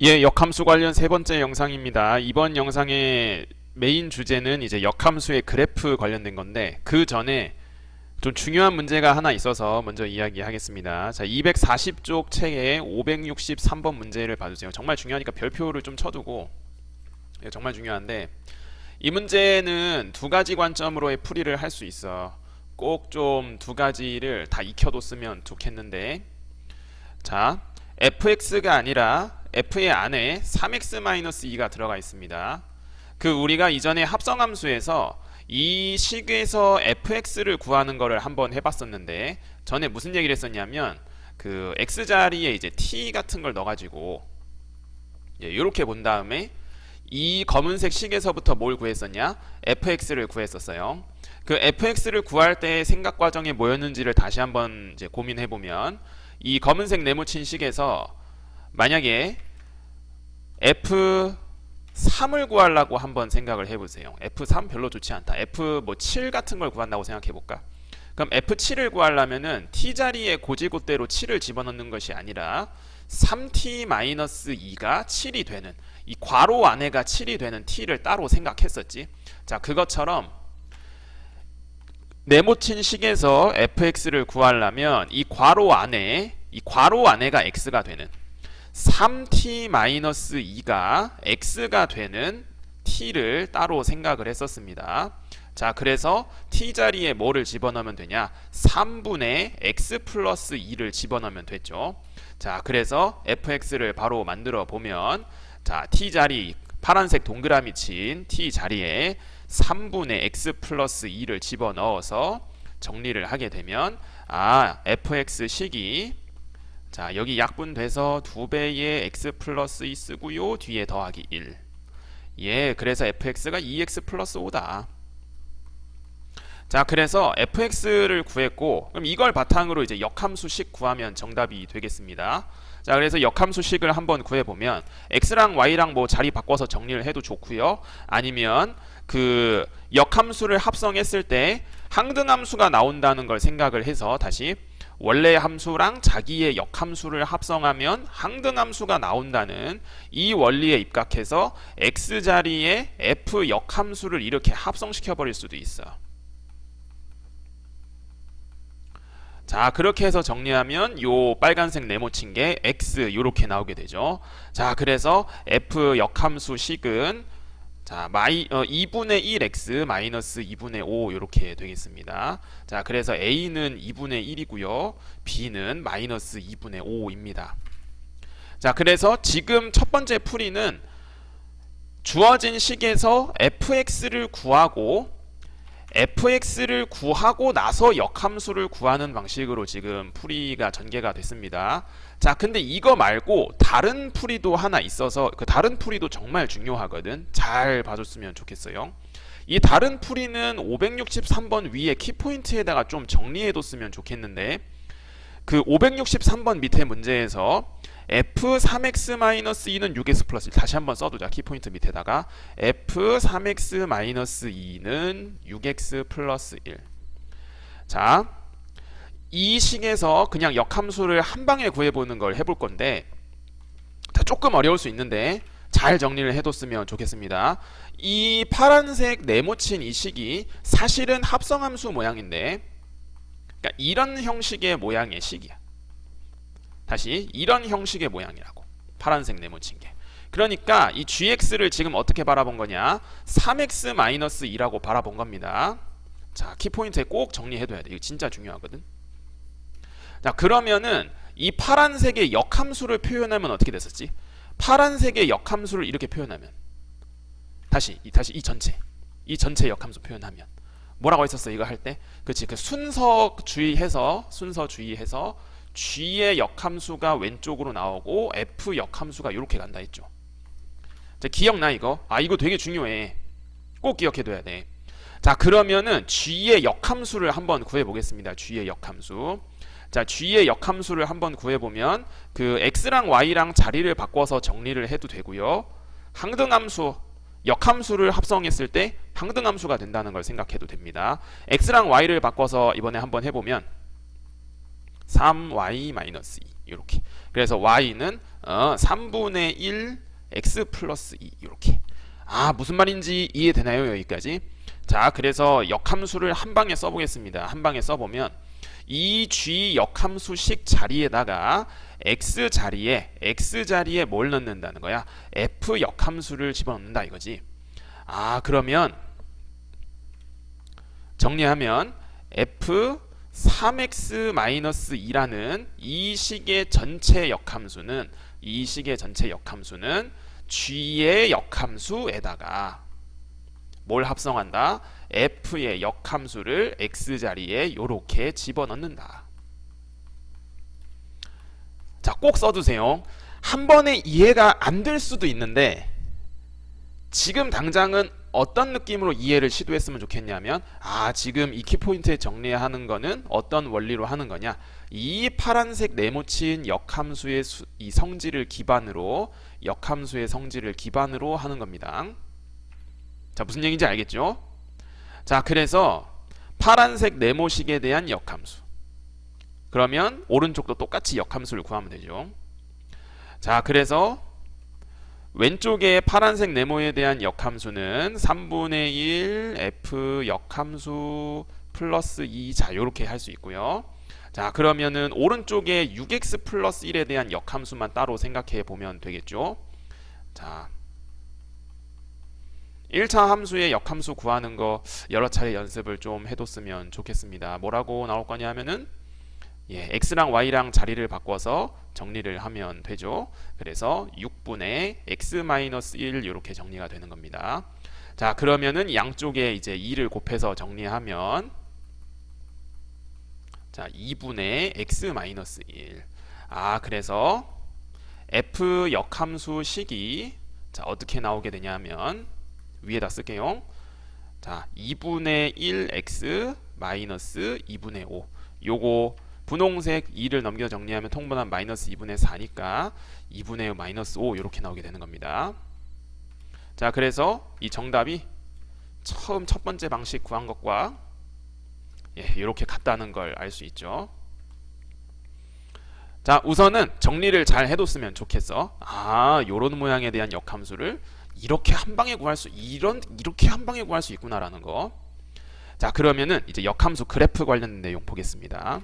예, 역함수 관련 세 번째 영상입니다. 이번 영상의 메인 주제는 이제 역함수의 그래프 관련된 건데, 그 전에 좀 중요한 문제가 하나 있어서 먼저 이야기하겠습니다. 자, 240쪽 책의 563번 문제를 봐주세요. 정말 중요하니까 별표를 좀 쳐두고, 예, 정말 중요한데, 이 문제는 두 가지 관점으로의 풀이를 할 수 있어. 꼭 좀 두 가지를 다 익혀뒀으면 좋겠는데, 자, fx가 아니라 f의 안에 3x-2가 들어가 있습니다. 그 우리가 이전에 합성함수에서 이 식에서 fx를 구하는 거를 한번 해봤었는데, 전에 무슨 얘기를 했었냐면 그 x 자리에 이제 t 같은 걸 넣어가지고 이렇게 본 다음에 이 검은색 식에서부터 뭘 구했었냐? fx를 구했었어요. 그 fx를 구할 때 생각 과정이 뭐였는지를 다시 한번 이제 고민해 보면, 이 검은색 네모친 식에서 만약에 F3을 구하려고 한번 생각을 해보세요. F3 별로 좋지 않다. F7 같은 걸 구한다고 생각해볼까? 그럼 F7을 구하려면은 t 자리에 고지고대로 7을 집어넣는 것이 아니라 3t-2가 7이 되는, 이 괄호 안에가 7이 되는 t를 따로 생각했었지. 자, 그것처럼 네모친 식에서 fx를 구하려면 이 괄호 안에가 x가 되는 3t-2가 x가 되는 t를 따로 생각을 했었습니다. 자, 그래서 t 자리에 뭐를 집어넣으면 되냐? 3분의 x 플러스 2를 집어넣으면 됐죠. 자, 그래서 fx를 바로 만들어 보면, 자, t 자리 파란색 동그라미 친 t 자리에 3분의 x 플러스 2를 집어넣어서 정리를 하게 되면, fx식이, 자, 여기 약분돼서 2배의 x 플러스 2 쓰고요, 뒤에 더하기 1. 예, 그래서 fx가 2x 플러스 5다. 자, 그래서 fx를 구했고, 그럼 이걸 바탕으로 이제 역함수식 구하면 정답이 되겠습니다. 자, 그래서 역함수식을 한번 구해보면 x랑 y랑 뭐 자리 바꿔서 정리를 해도 좋고요, 아니면 그 역함수를 합성했을 때 항등함수가 나온다는 걸 생각을 해서 다시 원래 함수랑 자기의 역함수를 합성하면 항등함수가 나온다는 이 원리에 입각해서 x 자리에 f 역함수를 이렇게 합성시켜 버릴 수도 있어. 자, 그렇게 해서 정리하면 요 빨간색 네모친 게 x 요렇게 나오게 되죠. 자, 그래서 f 역함수 식은, 자, 2분의 1x 마이너스 2분의 5 이렇게 되겠습니다. 자, 그래서 a는 2분의 1이고요, b는 마이너스 2분의 5입니다. 자, 그래서 지금 첫 번째 풀이는 주어진 식에서 fx를 구하고 나서 역함수를 구하는 방식으로 지금 풀이가 전개가 됐습니다. 자, 근데 이거 말고 다른 풀이도 하나 있어서 그 다른 풀이도 정말 중요하거든. 잘 봐줬으면 좋겠어요. 이 다른 풀이는 563번 위에 키포인트에다가 좀 정리해뒀으면 좋겠는데, 그 563번 밑에 문제에서 f3x-2는 6x 플러스 1, 다시 한번 써두자. 키포인트 밑에다가 f3x-2는 6x 플러스 1. 자, 이 식에서 그냥 역함수를 한 방에 구해보는 걸 해볼 건데, 자, 조금 어려울 수 있는데 잘 정리를 해뒀으면 좋겠습니다. 이 파란색 네모친 이 식이 사실은 합성함수 모양인데, 그러니까 이런 형식의 모양의 식이야. 다시 이런 형식의 모양이라고, 파란색 네모친 게. 그러니까 이 gx를 지금 어떻게 바라본 거냐? 3x-2라고 바라본 겁니다. 자, 키포인트에 꼭 정리해둬야 돼. 이거 진짜 중요하거든. 자, 그러면은 이 파란색의 역함수를 표현하면 어떻게 됐었지? 파란색의 역함수를 이렇게 표현하면, 다시 이 전체 역함수 표현하면 뭐라고 했었어? 이거 할 때, 그치? 그 순서 주의해서 g의 역함수가 왼쪽으로 나오고 f 역함수가 이렇게 간다 했죠. 자, 기억나 이거? 이거 되게 중요해. 꼭 기억해둬야 돼. 자, 그러면은 g의 역함수를 한번 구해보겠습니다. g의 역함수. 자, g의 역함수를 한번 구해보면 그 x랑 y랑 자리를 바꿔서 정리를 해도 되고요, 항등함수 역함수를 합성했을 때 항등함수가 된다는 걸 생각해도 됩니다. x랑 y를 바꿔서 이번에 한번 해보면 3y-2 이렇게. 그래서 y는 3분의 1 x 플러스 2 이렇게. 무슨 말인지 이해되나요? 여기까지. 자, 그래서 역함수를 한 방에 써보겠습니다. 한 방에 써보면 이 g 역함수식 자리에다가 x 자리에 뭘 넣는다는 거야? f 역함수를 집어넣는다 이거지. 그러면 정리하면 f 3x-2라는 이 식의 전체 역함수는 g의 역함수에다가 뭘 합성한다? f의 역함수를 x자리에 요렇게 집어넣는다. 자, 꼭 써두세요. 한 번에 이해가 안 될 수도 있는데 지금 당장은 어떤 느낌으로 이해를 시도했으면 좋겠냐면 지금 이 키포인트에 정리하는 거는 어떤 원리로 하는 거냐, 이 파란색 네모친 역함수의 이 성질을 기반으로 하는 겁니다. 자, 무슨 얘기인지 알겠죠? 자, 그래서 파란색 네모식에 대한 역함수, 그러면 오른쪽도 똑같이 역함수를 구하면 되죠. 자, 그래서 왼쪽에 파란색 네모에 대한 역함수는 3분의 1 f 역함수 플러스 2. 자, 요렇게 할 수 있고요. 자, 그러면은 오른쪽에 6x 플러스 1에 대한 역함수만 따로 생각해 보면 되겠죠. 자, 1차 함수의 역함수 구하는 거 여러 차례 연습을 좀 해뒀으면 좋겠습니다. 뭐라고 나올 거냐 하면은 x랑 y랑 자리를 바꿔서 정리를 하면 되죠. 그래서 6분의 x-1 이렇게 정리가 되는 겁니다. 자, 그러면은 양쪽에 이제 2를 곱해서 정리하면 자, 2분의 x-1. 그래서 f 역함수 식이 자, 어떻게 나오게 되냐면 위에다 쓸게요. 자, 2분의 1x 마이너스 2분의 5. 요거 분홍색 2를 넘겨 정리하면 통분한 마이너스 2분의 4니까 2분의 마이너스 5 이렇게 나오게 되는 겁니다. 자, 그래서 이 정답이 처음 첫 번째 방식 구한 것과 이렇게 같다는 걸 알 수 있죠. 자, 우선은 정리를 잘 해뒀으면 좋겠어. 요런 모양에 대한 역함수를 이렇게 한 방에 구할 수 있구나라는 거. 자, 그러면은 이제 역함수 그래프 관련 내용 보겠습니다.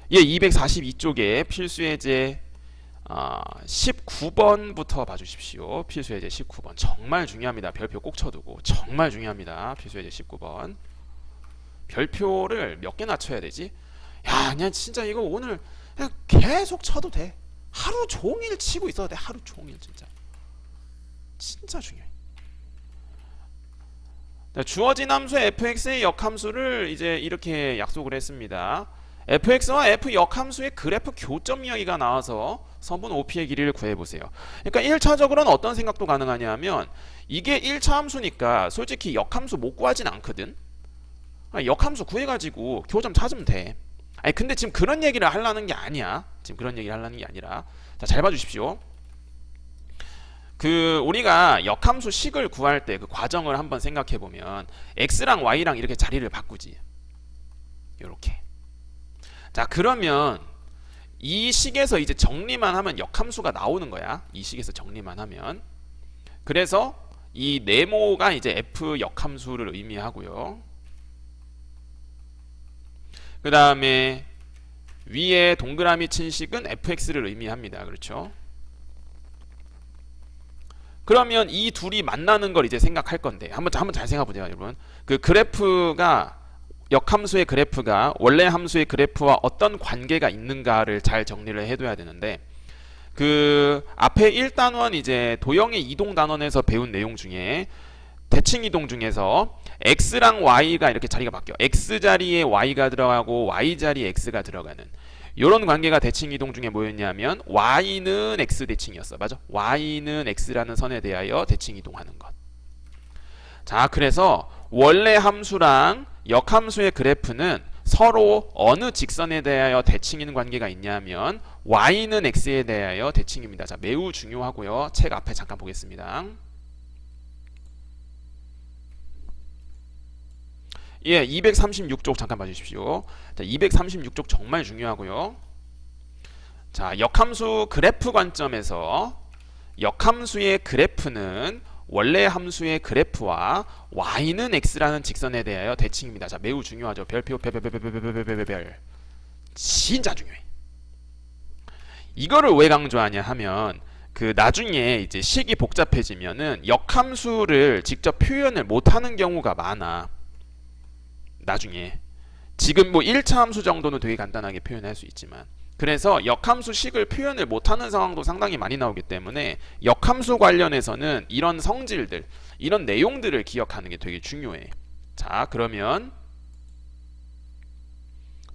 242쪽에 필수예제 19번부터 봐주십시오. 필수예제 19번 정말 중요합니다. 별표 꼭 쳐두고 정말 중요합니다. 필수예제 19번 별표를 몇 개나 쳐야 되지? 그냥 진짜 이거 오늘 그냥 계속 쳐도 돼. 하루 종일 치고 있어도 돼. 하루 종일 진짜 중요해. 주어진 함수 fx의 역함수를 이제 이렇게 약속을 했습니다. fx와 f 역함수의 그래프 교점 이야기가 나와서 선분 OP의 길이를 구해보세요. 그러니까 1차적으로는 어떤 생각도 가능하냐면 이게 1차 함수니까 솔직히 역함수 못 구하진 않거든. 역함수 구해가지고 교점 찾으면 돼. 근데 지금 그런 얘기를 하려는 게 아니야. 자, 잘 봐주십시오. 우리가 역함수 식을 구할 때 그 과정을 한번 생각해 보면 x랑 y랑 이렇게 자리를 바꾸지. 요렇게. 자, 그러면 이 식에서 이제 정리만 하면 역함수가 나오는 거야. 이 식에서 정리만 하면. 그래서 이 네모가 이제 f 역함수를 의미하고요. 그 다음에 위에 동그라미 친 식은 fx를 의미합니다. 그렇죠? 그러면 이 둘이 만나는 걸 이제 생각할 건데 한번 잘 생각해 보세요, 여러분. 그 그래프가 역함수의 그래프가 원래 함수의 그래프와 어떤 관계가 있는가를 잘 정리를 해둬야 되는데 그 앞에 1단원 이제 도형의 이동 단원에서 배운 내용 중에 대칭 이동 중에서 x랑 y가 이렇게 자리가 바뀌어. x 자리에 y가 들어가고 y 자리에 x가 들어가는 이런 관계가 대칭 이동 중에 뭐였냐면 y는 x 대칭이었어. 맞아? y는 x라는 선에 대하여 대칭 이동하는 것. 자, 그래서 원래 함수랑 역함수의 그래프는 서로 어느 직선에 대하여 대칭인 관계가 있냐면 y는 x에 대하여 대칭입니다. 자, 매우 중요하고요. 책 앞에 잠깐 보겠습니다. 236쪽 잠깐 봐주십시오. 자, 236쪽 정말 중요하고요. 자, 역함수 그래프 관점에서 역함수의 그래프는 원래 함수의 그래프와 y는 x라는 직선에 대하여 대칭입니다. 자, 매우 중요하죠. 별표 별별별별별별별 진짜 중요해. 이거를 왜 강조하냐 하면 그 나중에 이제 식이 복잡해지면은 역함수를 직접 표현을 못하는 경우가 많아. 나중에 지금 뭐 1차 함수 정도는 되게 간단하게 표현할 수 있지만 그래서 역함수 식을 표현을 못하는 상황도 상당히 많이 나오기 때문에 역함수 관련해서는 이런 성질들, 이런 내용들을 기억하는 게 되게 중요해. 자, 그러면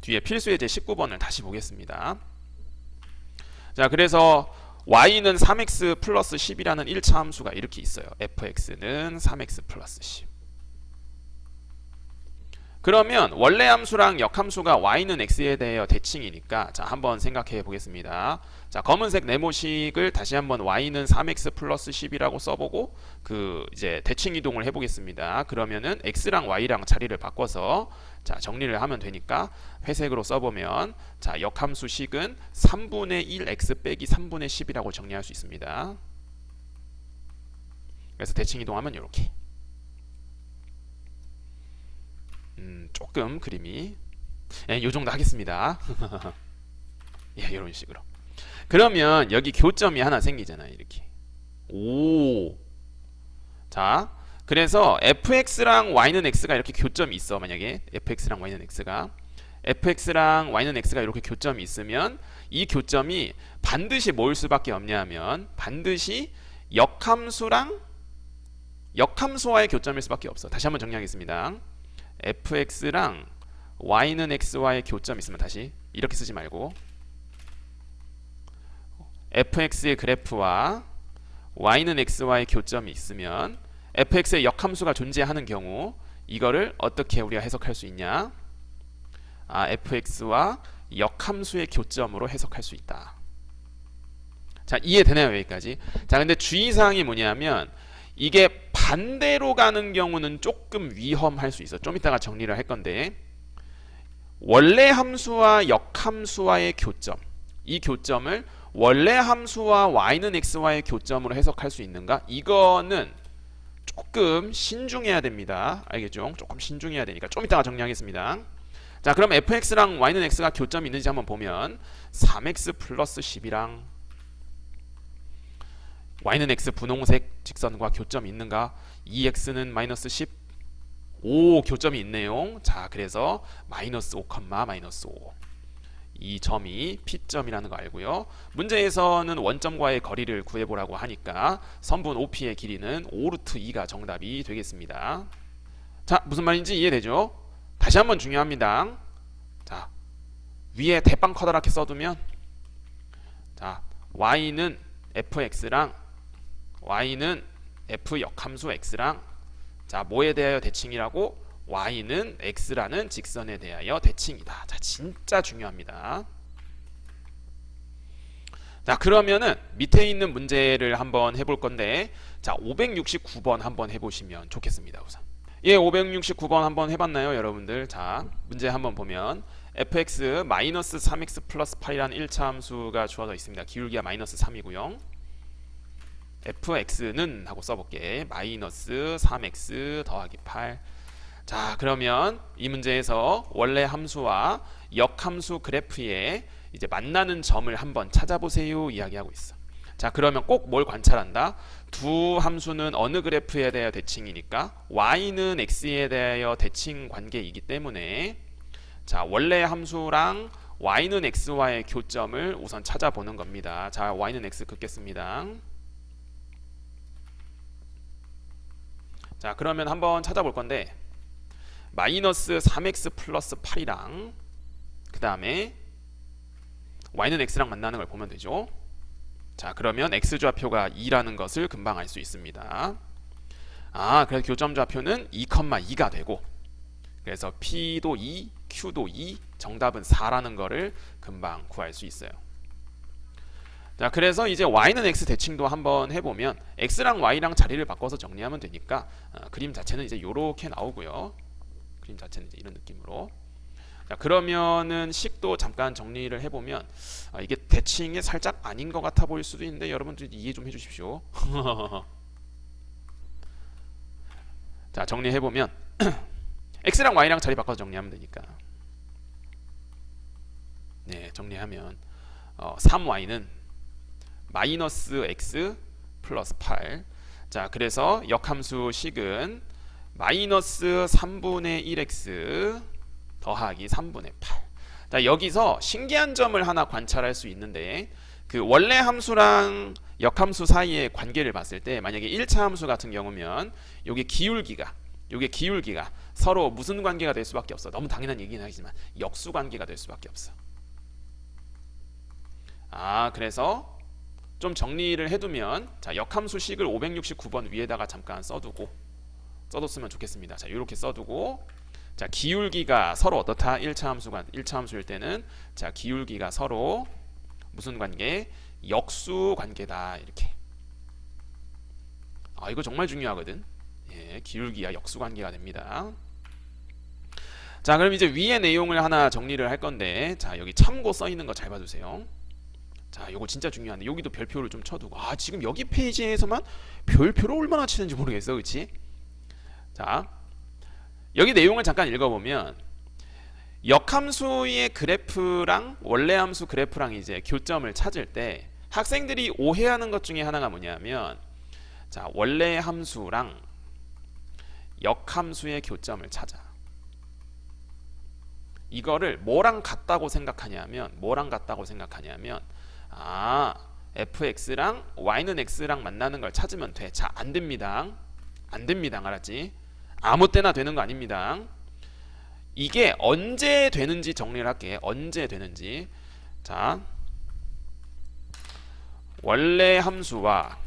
뒤에 필수예제 19번을 다시 보겠습니다. 자, 그래서 y는 3x 플러스 10이라는 1차 함수가 이렇게 있어요. fx는 3x 플러스 10. 그러면 원래 함수랑 역함수가 y는 x에 대하여 대칭이니까 자, 한번 생각해 보겠습니다. 자, 검은색 네모식을 다시 한번 y는 3x 플러스 10이라고 써보고 그 이제 대칭 이동을 해보겠습니다. 그러면은 x랑 y랑 자리를 바꿔서 자, 정리를 하면 되니까 회색으로 써보면 자, 역함수 식은 3분의 1 x 빼기 3분의 10이라고 정리할 수 있습니다. 그래서 대칭 이동하면 이렇게 조금 그림이 요 정도 하겠습니다. 예, 이런 식으로. 그러면 여기 교점이 하나 생기잖아요. 이렇게. 오. 자, 그래서 fx랑 y는 x가 이렇게 교점이 있어. 만약에 fx랑 y는 x가 이렇게 교점이 있으면 이 교점이 반드시 뭐일 수밖에 없냐면 반드시 역함수와의 교점일 수밖에 없어. 다시 한번 정리하겠습니다. fx랑 y는 x와의 교점이 있으면 다시 이렇게 쓰지 말고 fx의 그래프와 y는 x와의 교점이 있으면 fx의 역함수가 존재하는 경우 이거를 어떻게 우리가 해석할 수 있냐? fx와 역함수의 교점으로 해석할 수 있다. 자, 이해되나요? 여기까지. 자, 근데 주의사항이 뭐냐면 이게 반대로 가는 경우는 조금 위험할 수 있어. 좀 이따가 정리를 할 건데 원래 함수와 역함수와의 교점, 이 교점을 원래 함수와 y는 x와의 교점으로 해석할 수 있는가? 이거는 조금 신중해야 됩니다. 알겠죠? 조금 신중해야 되니까 좀 이따가 정리하겠습니다. 자, 그럼 fx랑 y는 x가 교점이 있는지 한번 보면 3x 플러스 10이랑 y는 x 분홍색 직선과 교점이 있는가? 2x는 마이너스 10. 오, 교점이 있네요. 자, 그래서 마이너스 5, 마이너스 5. 이 점이 P점이라는 거 알고요. 문제에서는 원점과의 거리를 구해보라고 하니까 선분 OP의 길이는 5루트 2가 정답이 되겠습니다. 자, 무슨 말인지 이해되죠? 다시 한번 중요합니다. 자, 위에 대빵 커다랗게 써두면 자, y는 fx랑 y는 f 역함수 x랑 자, 뭐에 대하여 대칭이라고? y는 x라는 직선에 대하여 대칭이다. 자, 진짜 중요합니다. 자, 그러면은 밑에 있는 문제를 한번 해볼 건데 자, 569번 한번 해보시면 좋겠습니다. 우선 예, 569번 한번 해봤나요, 여러분들? 자, 문제 한번 보면 fx 마이너스 3x 플러스 8이라는 1차 함수가 주어져 있습니다. 기울기가 마이너스 3이고요. fx는 하고 써볼게. 마이너스 3x 더하기 8. 자, 그러면 이 문제에서 원래 함수와 역함수 그래프에 이제 만나는 점을 한번 찾아보세요 이야기하고 있어. 자, 그러면 꼭 뭘 관찰한다? 두 함수는 어느 그래프에 대하여 대칭이니까 y는 x에 대하여 대칭 관계이기 때문에 자, 원래 함수랑 y는 x와의 교점을 우선 찾아보는 겁니다. 자, y는 x 긋겠습니다. 자, 그러면 한번 찾아볼 건데 마이너스 3x 플러스 8이랑 그 다음에 y는 x랑 만나는 걸 보면 되죠. 자, 그러면 x좌표가 2라는 것을 금방 알 수 있습니다. 그래서 교점좌표는 2,2가 되고 그래서 p도 2, q도 2, 정답은 4라는 거를 금방 구할 수 있어요. 자, 그래서 이제 y는 x 대칭도 한번 해보면 x랑 y랑 자리를 바꿔서 정리하면 되니까 그림 자체는 이제 이렇게 나오고요. 그림 자체는 이제 이런 느낌으로. 자, 그러면은 식도 잠깐 정리를 해보면 이게 대칭이 살짝 아닌 것 같아 보일 수도 있는데 여러분들 이해 좀 해주십시오. 자, 정리해보면 x랑 y랑 자리 바꿔서 정리하면 되니까. 네, 정리하면 3y는 마이너스 x 플러스 8. 자, 그래서 역함수 식은 마이너스 3분의 1x 더하기 3분의 8. 자, 여기서 신기한 점을 하나 관찰할 수 있는데 그 원래 함수랑 역함수 사이의 관계를 봤을 때 만약에 1차 함수 같은 경우면 요게 기울기가 서로 무슨 관계가 될 수밖에 없어. 너무 당연한 얘기긴 하지만 역수 관계가 될 수밖에 없어. 그래서 좀 정리를 해두면 자, 역함수식을 569번 위에다가 잠깐 써뒀으면 좋겠습니다. 자, 이렇게 써두고 자, 기울기가 서로 어떻다? 1차 함수일 때는 자, 기울기가 서로 무슨 관계? 역수 관계다. 이렇게. 이거 정말 중요하거든. 예, 기울기가 역수 관계가 됩니다. 자, 그럼 이제 위의 내용을 하나 정리를 할 건데 자, 여기 참고 써 있는 거 잘 봐주세요. 자, 요거 진짜 중요한데 여기도 별표를 좀 쳐두고 지금 여기 페이지에서만 별표를 얼마나 치는지 모르겠어, 그렇지? 자, 여기 내용을 잠깐 읽어보면 역함수의 그래프랑 원래 함수 그래프랑 이제 교점을 찾을 때 학생들이 오해하는 것 중에 하나가 뭐냐면 자, 원래 함수랑 역함수의 교점을 찾아. 이거를 뭐랑 같다고 생각하냐면 fx랑 y는 x랑 만나는 걸 찾으면 돼. 자, 안 됩니다. 알았지? 아무 때나 되는 거 아닙니다. 이게 언제 되는지 정리를 할게. 언제 되는지. 자, 원래 함수와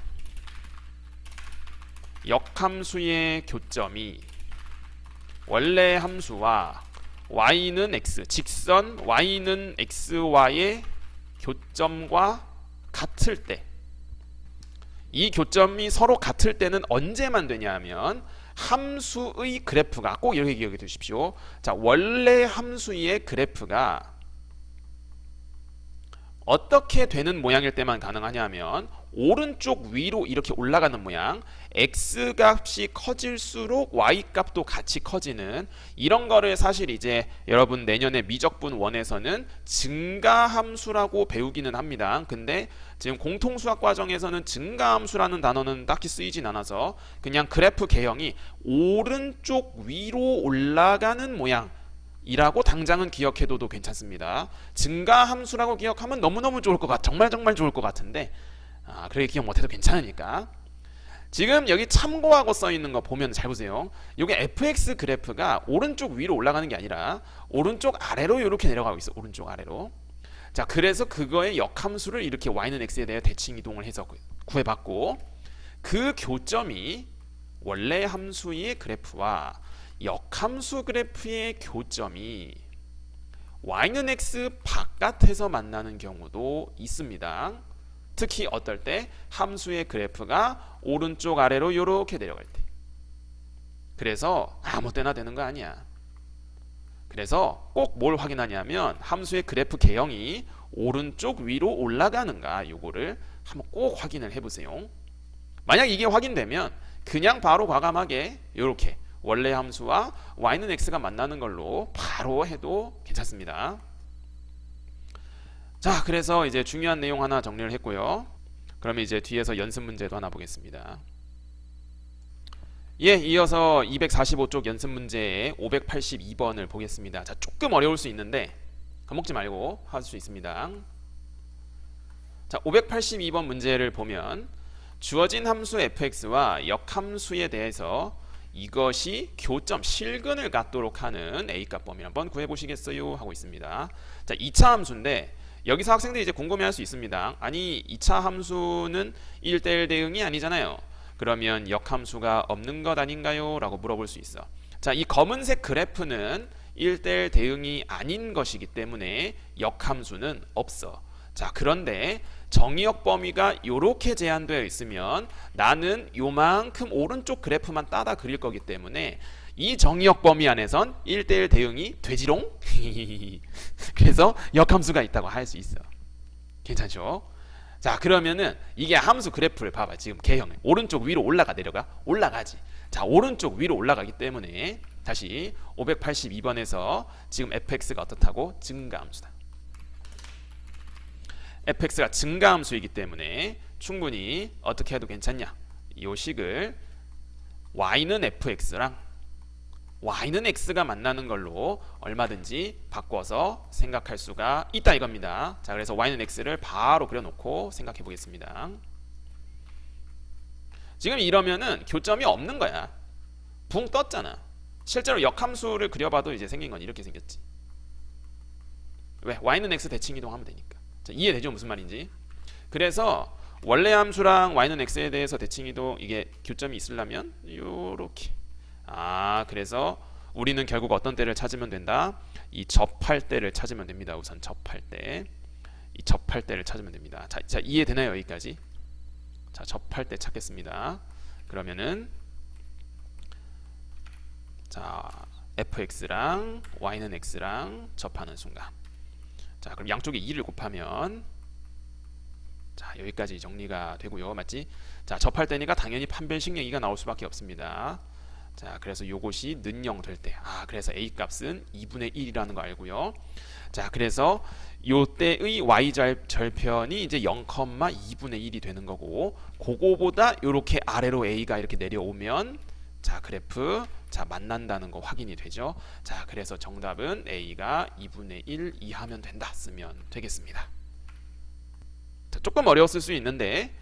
역함수의 교점이 원래 함수와 y는 x, 직선 y는 x와의 교점과 같을 때, 이 교점이 서로 같을 때는 언제만 되냐 하면 함수의 그래프가, 꼭 이렇게 기억해 두십시오. 자, 원래 함수의 그래프가 어떻게 되는 모양일 때만 가능하냐면 오른쪽 위로 이렇게 올라가는 모양, x 값이 커질수록 y 값도 같이 커지는 이런 거를 사실 이제 여러분 내년에 미적분 1에서는 증가함수라고 배우기는 합니다. 근데 지금 공통수학 과정에서는 증가함수라는 단어는 딱히 쓰이진 않아서 그냥 그래프 개형이 오른쪽 위로 올라가는 모양 이라고 당장은 기억해둬도 괜찮습니다. 증가함수라고 기억하면 너무너무 좋을 것 정말 좋을 것 같은데 그렇게 기억 못해도 괜찮으니까. 지금 여기 참고하고 써있는 거 보면 잘 보세요. 이게 fx 그래프가 오른쪽 위로 올라가는 게 아니라 오른쪽 아래로 이렇게 내려가고 있어. 오른쪽 아래로. 자, 그래서 그거의 역함수를 이렇게 y는 x에 대해 대칭 이동을 해서 구해봤고, 그 교점이 원래 함수의 그래프와 역함수 그래프의 교점이 y는 x 바깥에서 만나는 경우도 있습니다. 특히 어떨 때? 함수의 그래프가 오른쪽 아래로 이렇게 내려갈 때. 그래서 아무 때나 되는 거 아니야. 그래서 꼭 뭘 확인하냐면 함수의 그래프 개형이 오른쪽 위로 올라가는가, 요거를 한번 꼭 확인을 해보세요. 만약 이게 확인되면 그냥 바로 과감하게 이렇게 원래 함수와 y는 x가 만나는 걸로 바로 해도 괜찮습니다. 자, 그래서 이제 중요한 내용 하나 정리를 했고요. 그러면 이제 뒤에서 연습 문제도 하나 보겠습니다. 예, 이어서 245쪽 연습 문제의 582번을 보겠습니다. 자, 조금 어려울 수 있는데 겁먹지 말고 할 수 있습니다. 자, 582번 문제를 보면 주어진 함수 fx와 역함수에 대해서 이것이 교점 실근을 갖도록 하는 A값 범위를 한번 구해보시겠어요? 하고 있습니다. 자, 2차 함수인데 여기서 학생들이 이제 궁금해할 수 있습니다. 아니, 2차 함수는 1대1 대응이 아니잖아요. 그러면 역함수가 없는 것 아닌가요? 라고 물어볼 수 있어. 자, 이 검은색 그래프는 1대1 대응이 아닌 것이기 때문에 역함수는 없어. 자, 그런데 정의역 범위가 이렇게 제한되어 있으면 나는 요만큼 오른쪽 그래프만 따다 그릴 거기 때문에 이 정의역 범위 안에선 1대1 대응이 되지롱. 그래서 역함수가 있다고 할 수 있어. 괜찮죠? 자, 그러면은 이게 함수 그래프를 봐봐. 지금 개형 오른쪽 위로 올라가 내려가? 올라가지. 자, 오른쪽 위로 올라가기 때문에 다시 582번에서 지금 fx가 어떻다고? 증가함수다. fx가 증가함수이기 때문에 충분히 어떻게 해도 괜찮냐? 이 식을 y는 fx랑 y는 x가 만나는 걸로 얼마든지 바꿔서 생각할 수가 있다 이겁니다. 자, 그래서 y는 x를 바로 그려놓고 생각해 보겠습니다. 지금 이러면은 교점이 없는 거야. 붕 떴잖아. 실제로 역함수를 그려봐도 이제 생긴 건 이렇게 생겼지. 왜? y는 x 대칭 이동하면 되니까. 자, 이해되죠? 무슨 말인지. 그래서 원래 함수랑 y는 x에 대해서 대칭 이동 이게 교점이 있으려면 요렇게. 그래서 우리는 결국 어떤 때를 찾으면 된다? 이 접할 때를 찾으면 됩니다. 우선 접할 때. 이 접할 때를 찾으면 됩니다. 자, 이해되나요? 여기까지? 자, 접할 때 찾겠습니다. 그러면은 자, fx랑 y는 x랑 접하는 순간. 자, 그럼 양쪽에 2를 곱하면 자, 여기까지 정리가 되고요. 맞지? 자, 접할 때니까 당연히 판별식 얘기가 나올 수밖에 없습니다. 자, 그래서 요것이 는0 될 때. 그래서 a 값은 2분의 1이라는 거 알고요. 자, 그래서 요때의 y 절편이 이제 0,2분의 1이 되는 거고, 그거보다 요렇게 아래로 a가 이렇게 내려오면 자, 그래프 자, 만난다는 거 확인이 되죠. 자, 그래서 정답은 a가 2분의 1 이하면 된다 쓰면 되겠습니다. 자, 조금 어려웠을 수 있는데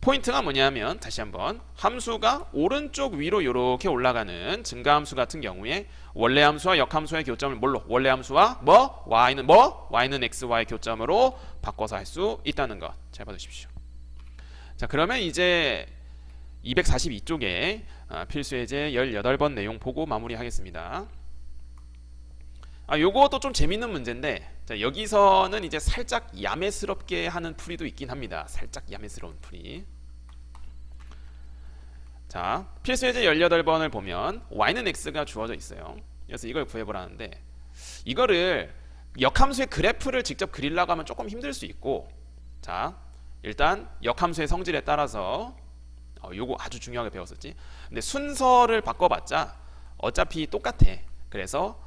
포인트가 뭐냐면 다시 한번 함수가 오른쪽 위로 이렇게 올라가는 증가함수 같은 경우에 원래 함수와 역함수의 교점을 뭘로? 원래 함수와 y는 x와의 교점으로 바꿔서 할 수 있다는 것 잘 봐두십시오. 자, 그러면 이제 242쪽에 필수 예제 18번 내용 보고 마무리하겠습니다. 요것도 좀 재밌는 문제인데, 자, 여기서는 이제 살짝 야매스럽게 하는 풀이도 있긴 합니다. 살짝 야매스러운 풀이. 자, 필수 예제 18번을 보면 y는 x가 주어져 있어요. 그래서 이걸 구해보라는데, 이거를 역함수의 그래프를 직접 그리려고 하면 조금 힘들 수 있고, 자, 일단 역함수의 성질에 따라서 요거 아주 중요하게 배웠었지. 근데 순서를 바꿔봤자 어차피 똑같아. 그래서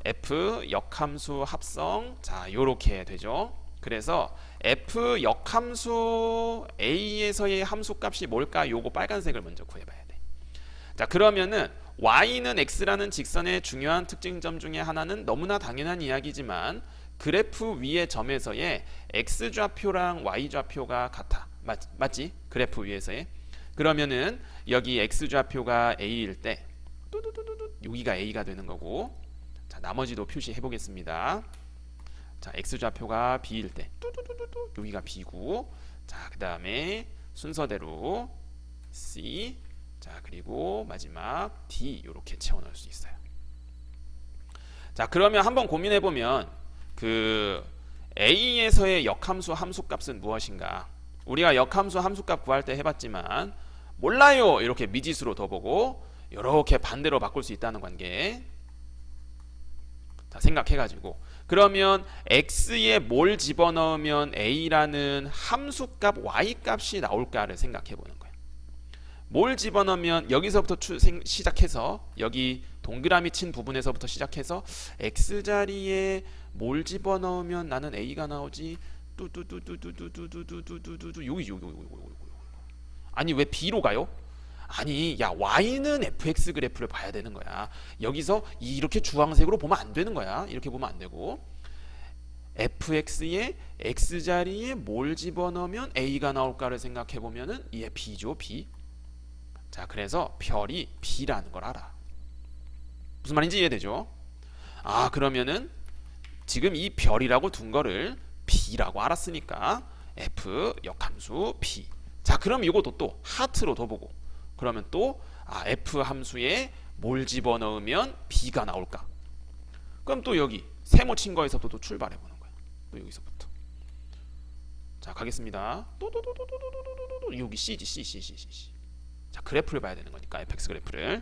f 역함수 합성 자 요렇게 되죠. 그래서 f 역함수 a에서의 함수값이 뭘까? 요거 빨간색을 먼저 구해봐야 돼. 자, 그러면은 y는 x라는 직선의 중요한 특징점 중에 하나는 너무나 당연한 이야기지만 그래프 위의 점에서의 x좌표랑 y좌표가 같아. 맞지? 그래프 위에서의. 그러면은 여기 x좌표가 a일 때 여기가 a가 되는 거고, 자, 나머지도 표시해 보겠습니다. 자, x좌표가 b일 때 여기가 b고, 자, 그 다음에 순서대로 c, 자, 그리고 마지막 d 이렇게 채워 넣을 수 있어요. 자, 그러면 한번 고민해 보면 그 a에서의 역함수 함수값은 무엇인가? 우리가 역함수 함수값 구할 때 해봤지만 몰라요 이렇게 미지수로 둬보고 이렇게 반대로 바꿀 수 있다는 관계. 자, 생각해가지고 그러면 x에 뭘 집어넣으면 a라는 함수값 y값이 나올까를 생각해보는 거예요. 뭘 집어넣으면 여기서부터 시작해서 여기 동그라미 친 부분에서부터 시작해서 x자리에 뭘 집어넣으면 나는 a가 나오지. 뚜뚜뚜뚜뚜뚜뚜뚜뚜뚜뚜 여기 아니 왜 b로 가요? 아니 야 y는 fx 그래프를 봐야 되는 거야. 여기서 이렇게 주황색으로 보면 안 되는 거야. 이렇게 보면 안 되고 fx에 x자리에 뭘 집어넣으면 a가 나올까를 생각해 보면은 이게 b죠. b. 자, 그래서 별이 b라는 걸 알아. 무슨 말인지 이해되죠? 그러면은 지금 이 별이라고 둔 거를 b라고 알았으니까 f 역함수 b. 자, 그럼 이것도 또 하트로 둬보고 그러면 또 f 함수에 뭘 집어넣으면 b가 나올까? 그럼 또 여기 세모 친 거에서부터 또 출발해 보는 거야. 또 여기서부터. 자, 가겠습니다. 여기 c지 c. 자, 그래프를 봐야 되는 거니까 fx 그래프를.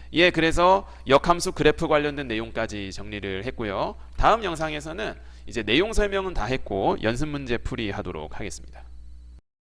예, 그래서 역함수 그래프 관련된 내용까지 정리를 했고요. 다음 영상에서는 이제 내용 설명은 다 했고 연습 문제 풀이 하도록 하겠습니다.